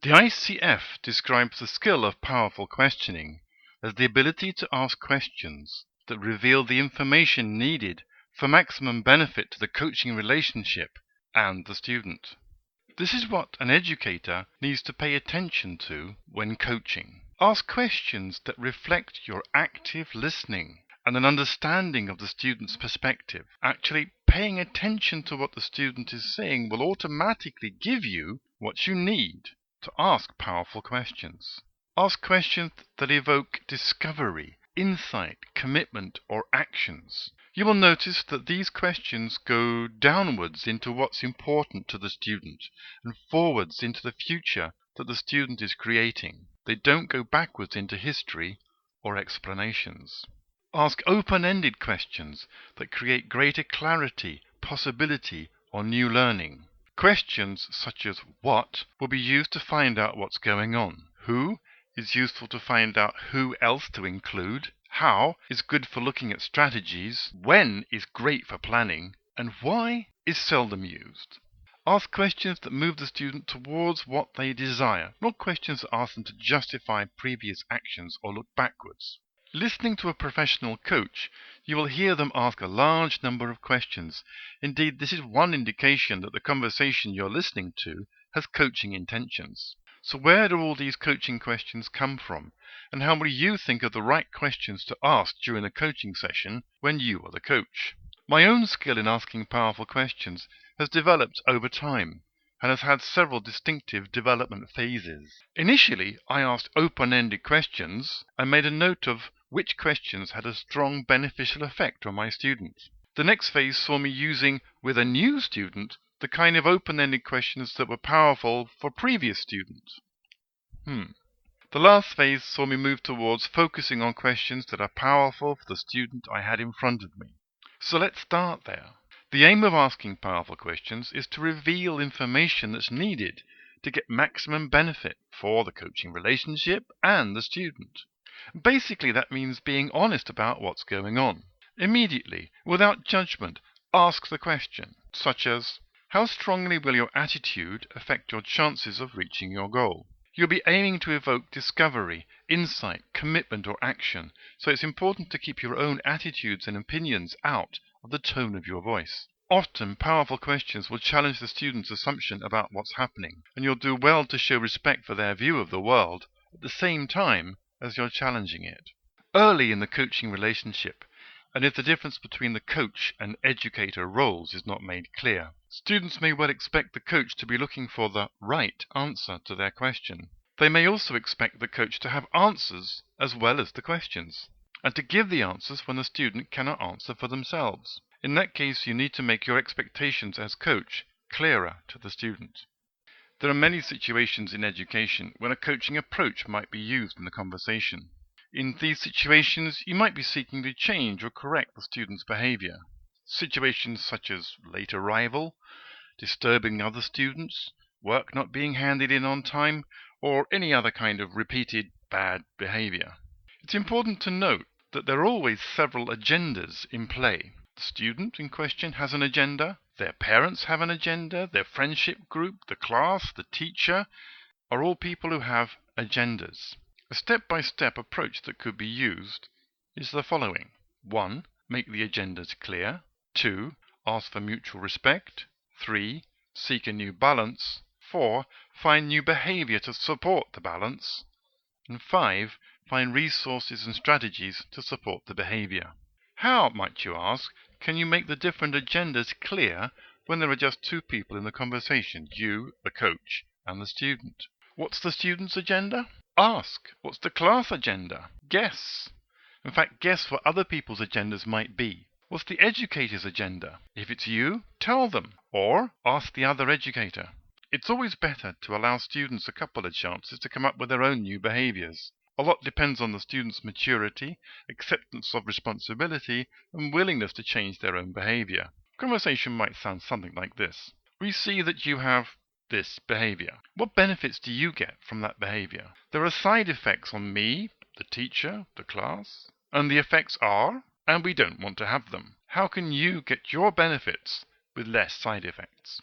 The ICF describes the skill of powerful questioning as the ability to ask questions that reveal the information needed for maximum benefit to the coaching relationship and the student. This is what an educator needs to pay attention to when coaching. Ask questions that reflect your active listening and an understanding of the student's perspective. Actually, paying attention to what the student is saying will automatically give you what you need to ask powerful questions. Ask questions that evoke discovery, insight, commitment, or actions. You will notice that these questions go downwards into what's important to the student and forwards into the future that the student is creating. They don't go backwards into history or explanations. Ask open-ended questions that create greater clarity, possibility, or new learning. Questions such as what will be used to find out what's going on. Who is useful to find out who else to include. How is good for looking at strategies. When is great for planning. And why is seldom used. Ask questions that move the student towards what they desire, not questions that ask them to justify previous actions or look backwards. Listening to a professional coach, you will hear them ask a large number of questions. Indeed, this is one indication that the conversation you're listening to has coaching intentions. So where do all these coaching questions come from? And how will you think of the right questions to ask during a coaching session when you are the coach? My own skill in asking powerful questions has developed over time and has had several distinctive development phases. Initially, I asked open-ended questions and made a note of which questions had a strong beneficial effect on my student. The next phase saw me using, with a new student, the kind of open-ended questions that were powerful for previous students. The last phase saw me move towards focusing on questions that are powerful for the student I had in front of me. So let's start there. The aim of asking powerful questions is to reveal information that's needed to get maximum benefit for the coaching relationship and the student. Basically, that means being honest about what's going on. Immediately, without judgment, ask the question, such as, how strongly will your attitude affect your chances of reaching your goal? You'll be aiming to evoke discovery, insight, commitment, or action, so it's important to keep your own attitudes and opinions out of the tone of your voice. Often, powerful questions will challenge the student's assumption about what's happening, and you'll do well to show respect for their view of the world at the same time as you're challenging it. Early in the coaching relationship, and if the difference between the coach and educator roles is not made clear, students may well expect the coach to be looking for the right answer to their question. They may also expect the coach to have answers as well as the questions, and to give the answers when the student cannot answer for themselves. In that case, you need to make your expectations as coach clearer to the student. There are many situations in education when a coaching approach might be used in the conversation. In these situations, you might be seeking to change or correct the student's behavior. Situations such as late arrival, disturbing other students, work not being handed in on time, or any other kind of repeated bad behavior. It's important to note that there are always several agendas in play. The student in question has an agenda, their parents have an agenda, their friendship group, the class, the teacher are all people who have agendas. A step-by-step approach that could be used is the following. 1. Make the agendas clear. 2. Ask for mutual respect. 3. Seek a new balance. 4. Find new behavior to support the balance. And 5. Find resources and strategies to support the behavior. How, might you ask, can you make the different agendas clear when there are just two people in the conversation, you, the coach, and the student? What's the student's agenda? Ask. What's the class agenda? Guess. In fact, guess what other people's agendas might be. What's the educator's agenda? If it's you, tell them, or ask the other educator. It's always better to allow students a couple of chances to come up with their own new behaviors. A lot depends on the student's maturity, acceptance of responsibility, and willingness to change their own behavior. Conversation might sound something like this. We see that you have this behavior. What benefits do you get from that behavior? There are side effects on me, the teacher, the class, and the effects are, and we don't want to have them. How can you get your benefits with less side effects?